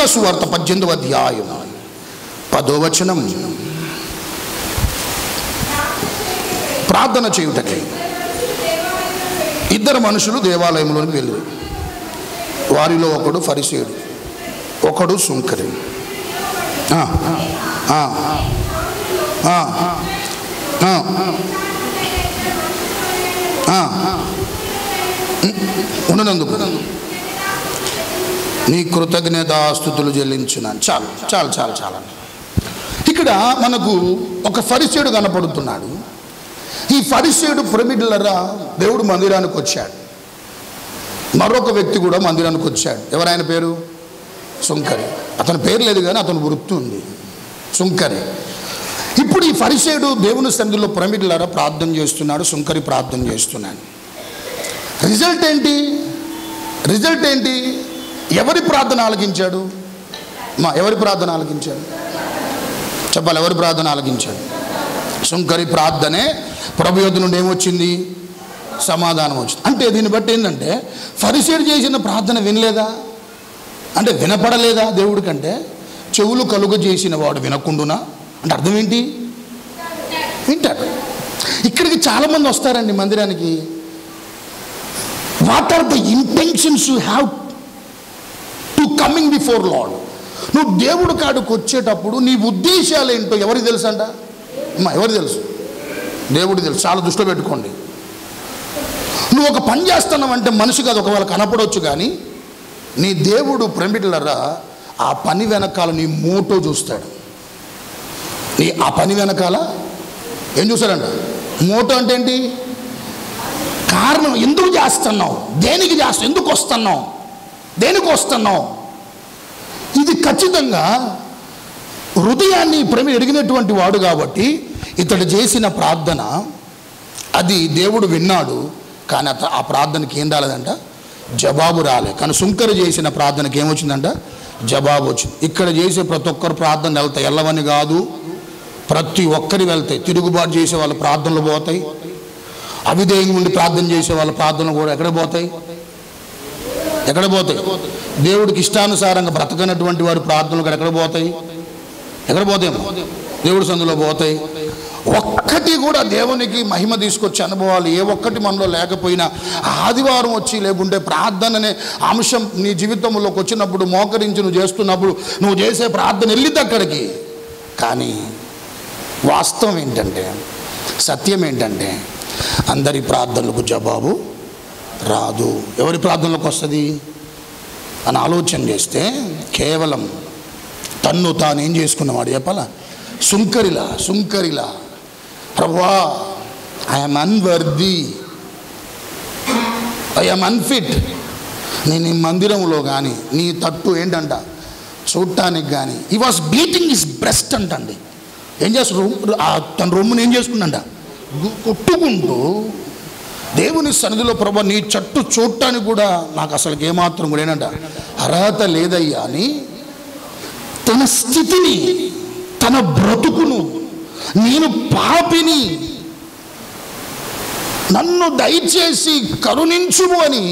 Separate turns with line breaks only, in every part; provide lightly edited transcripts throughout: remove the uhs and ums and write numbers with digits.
యోహాను సువార్త 18వ అధ్యాయం 10వ వచనం. ప్రార్థన చేయుటకై ఇద్దరు మనుషులు దేవాలయంలోకి వెళ్ళారు. వారిలో ఒకడు ఫరిసేయుడు, ఒకడు సుంకరి. ఉన్నందుకు నీ కృతజ్ఞతాస్తుతులు చెల్లించున్నాను. చాలు చాలు చాలు చాలా. ఇక్కడ మనకు ఒక ఫరిసేయుడు కనపడుతున్నాడు. ఈ ఫరిసేయుడు పిరమిడ్లరా దేవుడు మందిరానికి వచ్చాడు. మరొక వ్యక్తి కూడా మందిరానికి వచ్చాడు. ఎవరైన పేరు? సుంకరి. అతని పేరు లేదు కానీ అతని వృత్తి ఉంది, సుంకరి. ఇప్పుడు ఈ ఫరిసేయుడు దేవుని సన్నిధిలో పిరమిడ్లరా ప్రార్థన చేస్తున్నాడు, సుంకరి ప్రార్థన చేస్తున్నాడు. రిజల్ట్ ఏంటి? ఎవరి ప్రార్థన ఆలకించాడు? ఎవరి ప్రార్థన ఆలకించాడు? చెప్పాలి. ఎవరి ప్రార్థన ఆలకించాడు? సుంకరి ప్రార్థనే ప్రభు యొద్ద నుండి ఏమొచ్చింది? సమాధానం వచ్చింది. అంటే దీన్ని బట్టి ఏంటంటే ఫరిసేయుడు చేసిన ప్రార్థన వినలేదా అంటే వినపడలేదా? దేవుడి కంటే చెవులు కలుగ చేసిన వాడు వినకుండునా అంటే అర్థం ఏంటి? వింటాడు. ఇక్కడికి చాలామంది వస్తారండి మందిరానికి. What are the intentions you have to coming before lord? నువ్వు దేవుడి కాడికి వచ్చేటప్పుడు నీ ఉద్దేశాలు ఏంటో ఎవరికి తెలుసు అంట? ఎవరికి తెలుసు? దేవుడికి తెలుసు. చాలా దృష్టిలో పెట్టుకోండి. నువ్వు ఒక పని చేస్తున్నావంటే మనిషికి అది ఒకవేళ కనపడవచ్చు, కానీ నీ దేవుడు పిరమిడ్లరా ఆ పని వెనకాల నీ మోటో చూస్తాడు. ఆ పని వెనకాల ఏం చూస్తాడంట? మోటో అంటే ఏంటి? కారణం. ఎందుకు చేస్తున్నావు? దేనికి చేస్తావు? ఎందుకు వస్తున్నావు? దేనికి వస్తున్నావు? ఇది ఖచ్చితంగా హృదయాన్ని ఎరిగినటువంటి వాడు కాబట్టి ఇతడు చేసిన ప్రార్థన అది దేవుడు విన్నాడు. కానీ ఆ ప్రార్థనకి ఏం రాలేదంట? జవాబు రాలే. కానీ సుంకరి చేసిన ప్రార్థనకి ఏమొచ్చిందంట? జవాబు వచ్చింది. ఇక్కడ చేసే ప్రతి ఒక్కరు ప్రార్థన వెళ్తాయి, వెళ్ళవని కాదు, ప్రతి ఒక్కరి వెళ్తాయి. తిరుగుబాటు చేసే వాళ్ళ ప్రార్థనలు పోతాయి, అవిధేయం ఉండి ప్రార్థన చేసే వాళ్ళ ప్రార్థనలు కూడా ఎక్కడ పోతాయి? దేవుడికి ఇష్టానుసారంగా బ్రతకనటువంటి వారి ప్రార్థనలు కూడా ఎక్కడ పోతాయి? దేవుడి సందులో పోతాయి. ఒక్కటి కూడా దేవునికి మహిమ తీసుకొచ్చే అనుభవాలు ఏ ఒక్కటి మనలో లేకపోయినా ఆదివారం వచ్చి లేకుంటే ప్రార్థన అనే అంశం నీ జీవితంలోకి వచ్చినప్పుడు మోకరించి నువ్వు చేస్తున్నప్పుడు నువ్వు చేసే ప్రార్థన వెళ్ళిద్ది అక్కడికి. కానీ వాస్తవం ఏంటంటే, సత్యం ఏంటంటే అందరి ప్రార్థనలకు జవాబు రాదు. ఎవరి ప్రార్థనలకు వస్తుంది అని ఆలోచన చేస్తే కేవలం తన్ను తాను ఏం చేసుకున్నవాడు చెప్పాలా? సుంకరిలా ప్రభువా, ఐఎమ్ అన్వర్ది, ఐఎమ్ అన్ఫిట్. నేను ఈ మందిరంలో కానీ నీ తట్టు ఏంటంట చూడటానికి కానీ ఈ వాజ్ బీటింగ్ హిస్ బ్రెస్ట్ అంటండి. ఏం చేస్తాడు? తన రొమ్ముని ఏం చేసుకుంటా కొట్టుకుంటూ దేవుని సన్నిధిలో ప్రభువా నీ చట్టు చూడటానికి కూడా నాకు అసలు ఏమాత్రం కూడా ఏంటంట అర్హత లేదయ్యా అని తన స్థితిని, తన బ్రతుకును, నేను పాపిని, నన్ను దయచేసి కరుణించుము అని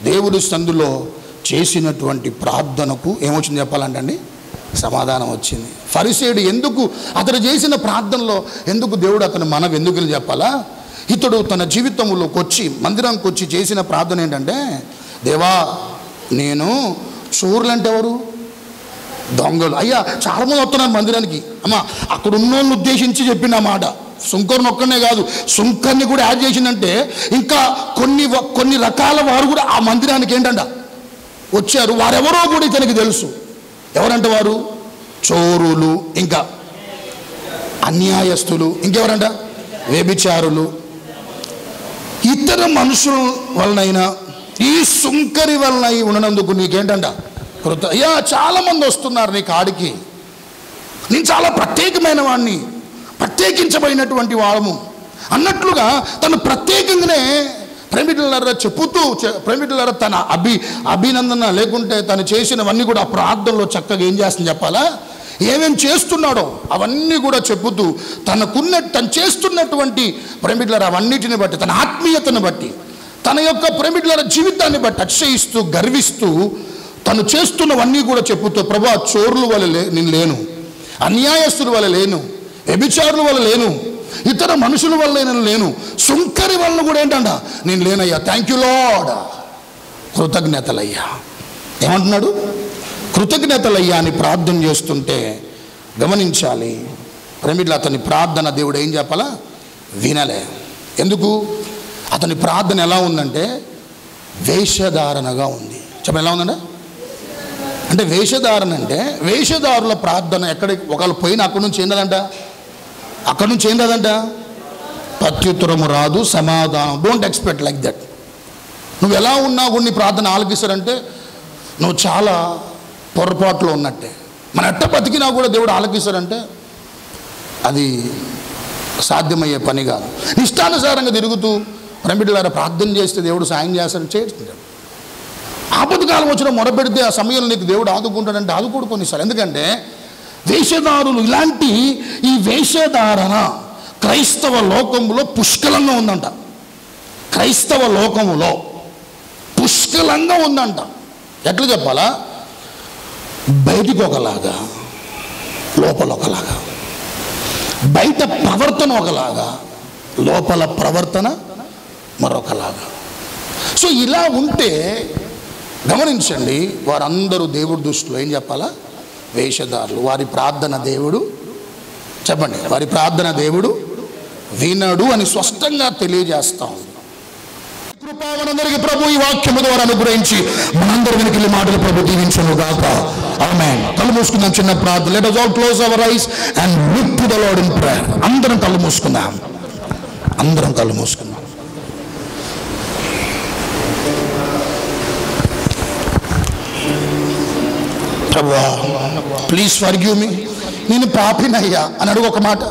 దేవుడి సన్నిధిలో చేసినటువంటి ప్రార్థనకు ఏమొచ్చింది చెప్పాలంటండి? సమాధానం వచ్చింది. ఫరిసేయుడు ఎందుకు అతడు చేసిన ప్రార్థనలో ఎందుకు దేవుడు అతను మనం ఎందుకు చెప్పాలా? ఇతడు తన జీవితంలోకి వచ్చి మందిరానికి వచ్చి చేసిన ప్రార్థన ఏంటంటే, దేవా నేను చోరులు అంటే ఎవరు? దొంగలు. అయ్యా చాలామంది వస్తున్నారు మందిరానికి. అమ్మా అక్కడ ఉన్నోళ్ళని ఉద్దేశించి చెప్పిన మాట. సుంకరుని ఒక్కనే కాదు, సుంకర్ని కూడా యాడ్ చేసిందంటే ఇంకా కొన్ని రకాల వారు కూడా ఆ మందిరానికి ఏంటంట వచ్చారు. వారెవరో కూడా ఇతనికి తెలుసు. ఎవరంట వారు? చోరులు, ఇంకా అన్యాయస్తులు, ఇంకెవరంట? వ్యభిచారులు. ఇతర మనుషుల వలనైనా ఈ సుంకరి వలన ఉన్నందుకు నీకేంటంట అయ్యా చాలామంది వస్తున్నారు నీ కాడికి, నేను చాలా ప్రత్యేకమైన వాడిని, ప్రత్యేకించబడినటువంటి వాళ్ళము అన్నట్లుగా తను ప్రత్యేకంగానే ప్రేమికులారా చెప్పుతూ ప్రేమికులారా తన అభినందన లేకుంటే తను చేసినవన్నీ కూడా ప్రార్థనలో చక్కగా ఏం చేస్తుంది చెప్పాలా? ఏమేం చేస్తున్నాడో అవన్నీ కూడా చెప్పుతూ తను చేస్తున్నటువంటి ప్రేమికులారా అవన్నిటిని బట్టి, తన ఆత్మీయతను బట్టి, తన యొక్క ప్రేమికులారా జీవితాన్ని బట్టి అతిశయిస్తూ గర్విస్తూ తను చేస్తున్నవన్నీ కూడా చెప్పుతూ, ప్రభా చోరుల వల్ల నేను లేను, అన్యాయస్తుల వల్ల లేను, వ్యభిచారుల వల్ల లేను, ఇతర మనుషుల వల్ల నేను లేను, సుంకరి వల్ల కూడా ఏంటంట నేను లేనయ్యా, థ్యాంక్ యూ లార్డ్, కృతజ్ఞతలయ్యా. ఏమంటున్నాడు? కృతజ్ఞతలయ్యా అని ప్రార్థన చేస్తుంటే గమనించాలి, ప్రేమిట్ల అతని ప్రార్థన దేవుడు ఏం చెప్పాలా? వినలే. ఎందుకు? అతని ప్రార్థన ఎలా ఉందంటే వేషధారణగా ఉంది. చెప్పండి, ఎలా ఉందంటే? అంటే వేషధారణ అంటే వేషధారుల ప్రార్థన ఎక్కడికి ఒకళ్ళు పోయినా అక్కడి నుంచి ఏంటంట, అక్కడి నుంచి ఏంటంట ప్రత్యుత్తరము రాదు, సమాధానం. Don't expect like that. నువ్వు ఎలా ఉన్నా కూడా నీ ప్రార్థన ఆలకిస్తారంటే నువ్వు చాలా పొరపాట్లో ఉన్నట్టే. మన ఎట్ట బతికినా కూడా దేవుడు ఆలకిస్తారంటే అది సాధ్యమయ్యే పని కాదు. ఇష్టానుసారంగా తిరుగుతూ ప్రేమికులారా ప్రార్థన చేస్తే దేవుడు సాయం చేస్తాడని చేస్తుంటాడు. ఆపదకాలం వచ్చిన మొరపెడితే ఆ సమయంలో నీకు దేవుడు ఆదుకుంటాడంటే ఆదుకోడు కొన్నిసార్లు. ఎందుకంటే వేషధారులు, ఇలాంటి ఈ వేషధారణ క్రైస్తవ లోకంలో పుష్కలంగా ఉందంట. క్రైస్తవ లోకములో పుష్కలంగా ఉందంట. ఎట్లా చెప్పాలా? బయటికి ఒకలాగా, లోపల ఒకలాగా. బయట ప్రవర్తన ఒకలాగా, లోపల ప్రవర్తన మరొకలాగా. సో ఇలా ఉంటే గమనించండి, వారందరూ దేవుడి దృష్టిలో ఏం చెప్పాలా? వేషధారులు. వారి ప్రార్థన దేవుడు, చెప్పండి, వారి ప్రార్థన దేవుడు వినడు అని స్పష్టంగా తెలియజేస్తాం. కృప మనందరికీ ప్రభు ఈ వాక్యము ద్వారా అనుగ్రహించి మనందరి వెనుకలి మాటలు ప్రభు దీవించును గాక. ఆమేన్. కళ్ళు మూసుకుందాం, చిన్న ప్రార్థన. Let us all close our eyes and look to the Lord in prayer. అందరం కళ్ళు మూసుకుందాం, అందరం కళ్ళు మూసుకుందాం. ప్రభువా ప్లీజ్ ఫర్గివ్ మీ, నేను పాపినయ్యా అని అడుగు ఒక మాట.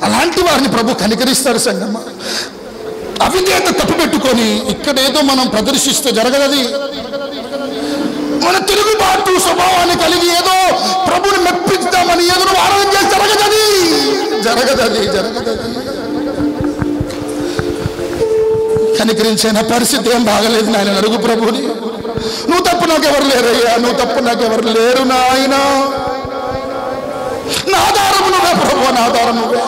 అలాంటి వారిని ప్రభు కనికరిస్తాడు. సంగమ అవిధేయత తప్పు పెట్టుకొని ఇక్కడేదో మనం ప్రదర్శిస్తే జరగదది. మన తిరుగుబాటు స్వభావాన్ని కలిగి ఏదో ప్రభుని మెప్పిద్దామని ఏదో ఆరాధన చేసి జరగదది, జరగదది, జరగదది. కనికరించిన పరిస్థితి ఏం బాగలేదు నాయన. అడుగు ప్రభుని, నువ్వు తప్పు నాకెవరు లేరయ్యా, నువ్వు తప్పు నాకెవరు లేరు నాయన. నా ఆధారము నువ్వే ప్రభు, నా ఆధారం నువ్వే.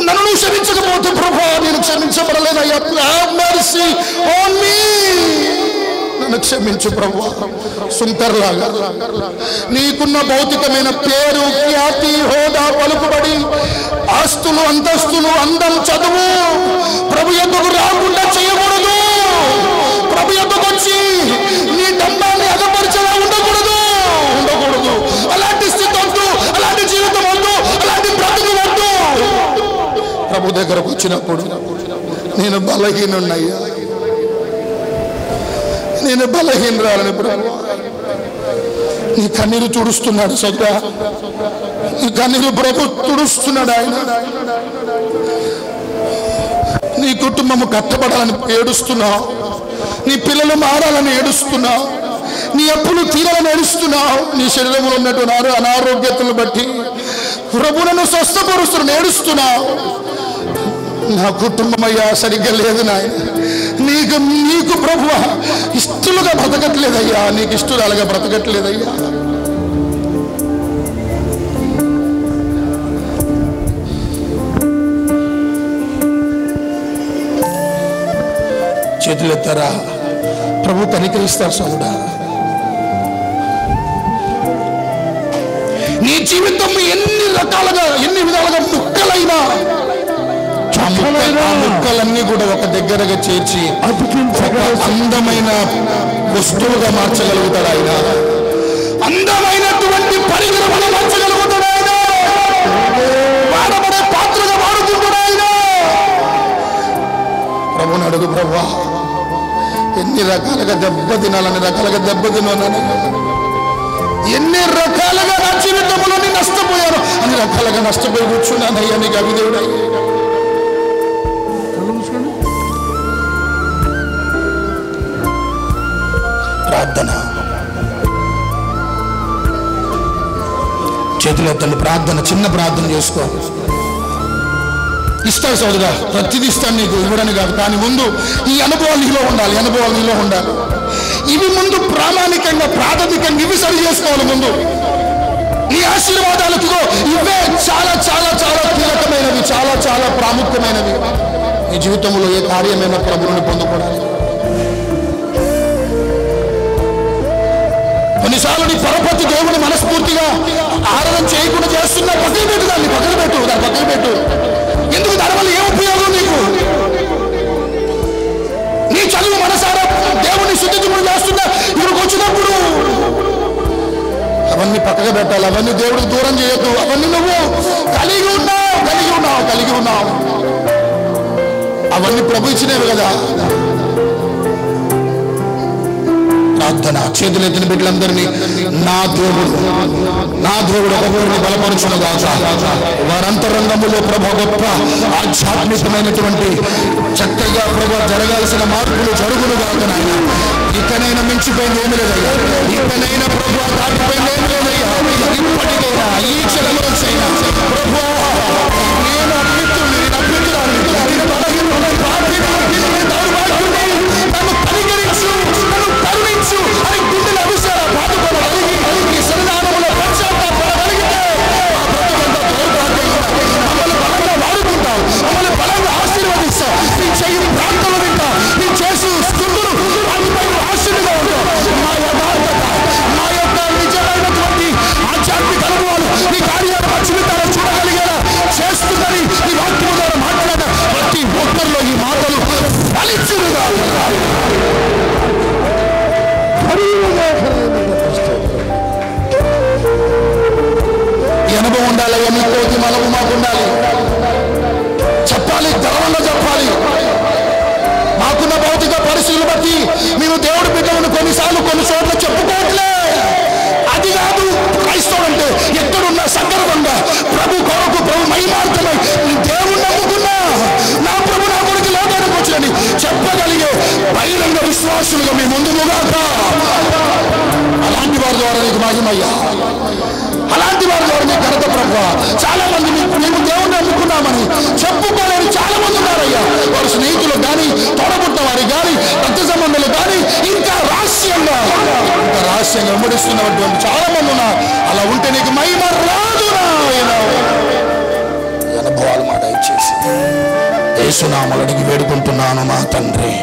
నన్ను నువ్వు క్షమించకపోతే ప్రభు నేను క్షమించబడలేనయ్యా. హ్యావ్ మెర్సీ ఆన్ మీ, నన్ను క్షమించు ప్రభు. సుంకర్లాగా నీకున్న భౌతికమైన పేరు, ఖ్యాతి, హోదా, పలుకుబడి, ఆస్తులు, అంతస్తులు, అందం, చదువు ప్రభు ఎద్దకు రాకుండా చేయకూడదు. ప్రభు ఎద్దకు వచ్చి నీ దండాన్ని అగపరిచేలా ఉండకూడదు, ఉండకూడదు. అలాంటి స్థితి వద్దు, అలాంటి జీవితం వద్దు, అలాంటి బ్రతుకు వద్దు. ప్రభు దగ్గరకు వచ్చినప్పుడు నేను బలహీనున్నయ్యా, నేను బలహీనరాలని ప్రభు నీ కన్నీరు తుడుస్తున్నాడు. సదా నీ కన్నీరు ప్రభు తుడుస్తున్నాడు. ఆయన నీ కుటుంబము కట్టబడాలని ఏడుస్తున్నావు, నీ పిల్లలు మారాలని ఏడుస్తున్నావు, నీ అప్పులు తీరాలని ఏడుస్తున్నావు, నీ శరీరంలో ఉన్నటువంటి అనారోగ్యతను బట్టి ప్రభువును స్వస్థపరుస్తున్న ఏడుస్తున్నావు. నా కుటుంబం అయ్యా సరిగ్గా లేదు నాయన, నీకు ప్రభువ ఇష్టలుగా బ్రతకట్లేదయ్యా, నీకు ఇష్టరాలుగా బ్రతకట్లేదయ్యా. చేతులు ఎత్తారా? ప్రభు కనికరిస్తారు. సోదరా, నీ జీవితం ఎన్ని రకాలుగా, ఎన్ని విధాలుగా ముక్కలైనా ముక్కలన్నీ కూడా ఒక దగ్గరగా చేర్చి అందమైన వస్తువుగా మార్చగలుగుతాడు ఆయన. అందమైనటువంటి పరికరముగా మార్చగలుగుతాడు ఆయన. వాడబడే పాత్రగా వాడుకుంటాడు ఆయన. ప్రభుని అడుగు, ప్రభువా ఎన్ని రకాలుగా దెబ్బతినాలని రకాలుగా దెబ్బతిన్నాను, ఎన్ని రకాలుగా నా జీవితంలో నేను నష్టపోయాను, అన్ని రకాలుగా నష్టపోయి కూర్చున్నానయ్యా. నీకు అవిధేయుడు ప్రార్థన. చేతులు ఎత్తండి, ప్రార్థన, చిన్న ప్రార్థన చేసుకో. ఇస్తాడు సోదరా, ప్రతిదీ ఇస్తాను నీకు, ఇవ్వడానికి కాదు. కానీ ముందు ఈ అనుభవాలు నీలో ఉండాలి, అనుభవాలు నీలో ఉండాలి. ఇవి ముందు ప్రామాణికంగా ప్రాథమికంగా ఇవి సరి చేసుకోవాలి. ముందు నీ ఆశీర్వాదాలకు ఇవే చాలా చాలా చాలా కీలకమైనవి, చాలా చాలా ప్రాముఖ్యమైనవి. నీ జీవితంలో ఏ కార్యమైనా ప్రభువుని పొందుకోవడానికి కొన్నిసార్లు నీ పరపతి దేవుని మనస్ఫూర్తిగా ఆరాధన చేయకుండా చేస్తున్నా, పక్కన పెట్టు, దాన్ని పక్కన పెట్టు, దాన్ని పక్కన పెట్టు. ఎందుకు? దానివల్ల ఏం ఉపయోగం నీకు? నీ చదువు మనసారా దేవుని శుద్ధించుకుని చేస్తున్నా, ఇక్కడికి వచ్చినప్పుడు అవన్నీ పక్కన పెట్టాలి. అవన్నీ దేవుడికి దూరం చేయొద్దు. అవన్నీ నువ్వు కలిగి ఉన్నావు. అవన్నీ ప్రభు ఇచ్చినవి కదా. ప్రార్థన చేతులెత్తిన బిడ్డలందరినీ నా దేవుడు ఒక్కొక్కరిని బలపరచును గాక. వారంతరంగములో ప్రభు గొప్ప ఆధ్యాత్మికమైనటువంటి చక్కగా ప్రభు జరగాల్సిన మార్పులు జరుగును గాక. నాయన ఇకనైనా మించిపోయింది ఏమి లేదయ్యా, ఇకనైనా ప్రభు దాటిపోయింది ఏమి లేదయ్యా. ఇప్పటికైనా ఈ క్షణంలోనైనా ప్రభు నేను అభ్యర్థుని నన్ను పరిగణించు, నన్ను కరుణించు అని గుండెలు అభిషేక బాధపడగలిగి ఈ సన్నిధానంలో పశ్చాత్తాపడగలిగితే మమ్మల్ని బలంగా వాడుకుంటావు, మమ్మల్ని బలంగా ఆశీర్వదిస్తావు. నీ చెయ్యి ప్రాంతంలో వింటావు, నీ చేసి స్థుతులు వాటిపై ఆశీర్గా ఉంటావు. మా యథార్థత, మా యొక్క నిజమైనటువంటి ఆధ్యాత్మిక అనుభవాలు నీ కార్యాలు మా జీవితాలు చూడగలిగేలా చేస్తుందని ఈ వాక్యం ద్వారా మాట్లాడ ప్రతి ఒక్కరిలో ఈ మాటలు ఫలించుగా. ఈ అనుభవం ఉండాలి, నీ కోతి మనము మాకు ఉండాలి. చెప్పాలి, గర్వంగా చెప్పాలి. మాకున్న భౌతిక పరిస్థితులు బట్టి మేము దేవుడి బిడ్డలను కొన్నిసార్లు కొన్ని చోట్ల చెప్పుకోవట్లే. అది కాదు క్రైస్తవుడు అంటే. ఎక్కడున్నా సగర్వంగా ప్రభు కొరకు, ప్రభు మహిమార్థమై దేవుడు నమ్ముకున్నా, నా ప్రభు నా కొడుకు లోకానికి వచ్చినని చెప్పగలిగే బహిరంగ విశ్వాసులుగా మీ ముందుగాక. అలాంటి వారి ద్వారా నీకు మహిమయ్యా, అలాంటి వారి ద్వారా నీకు ఘనత ప్రభు. చాలా మంది మేము దేవుడిని నమ్ముకున్నామని చెప్పుకోలేని చాలా మంది ఉన్నారయ్యా. వారి స్నేహితులు కానీ, తోడబుట్టిన వారి కానీ, రక్త సంబంధాలు కానీ ఇంకా రహస్యంగా వెంబడిస్తున్నటువంటి చాలా మంది ఉన్నారు. అలా ఉంటే నీకు మహిమ రాదు. అనుభవాలు మాట ఇచ్చేసి యేసు నామములో అడిగి వేడుకుంటున్నాను మా తండ్రి.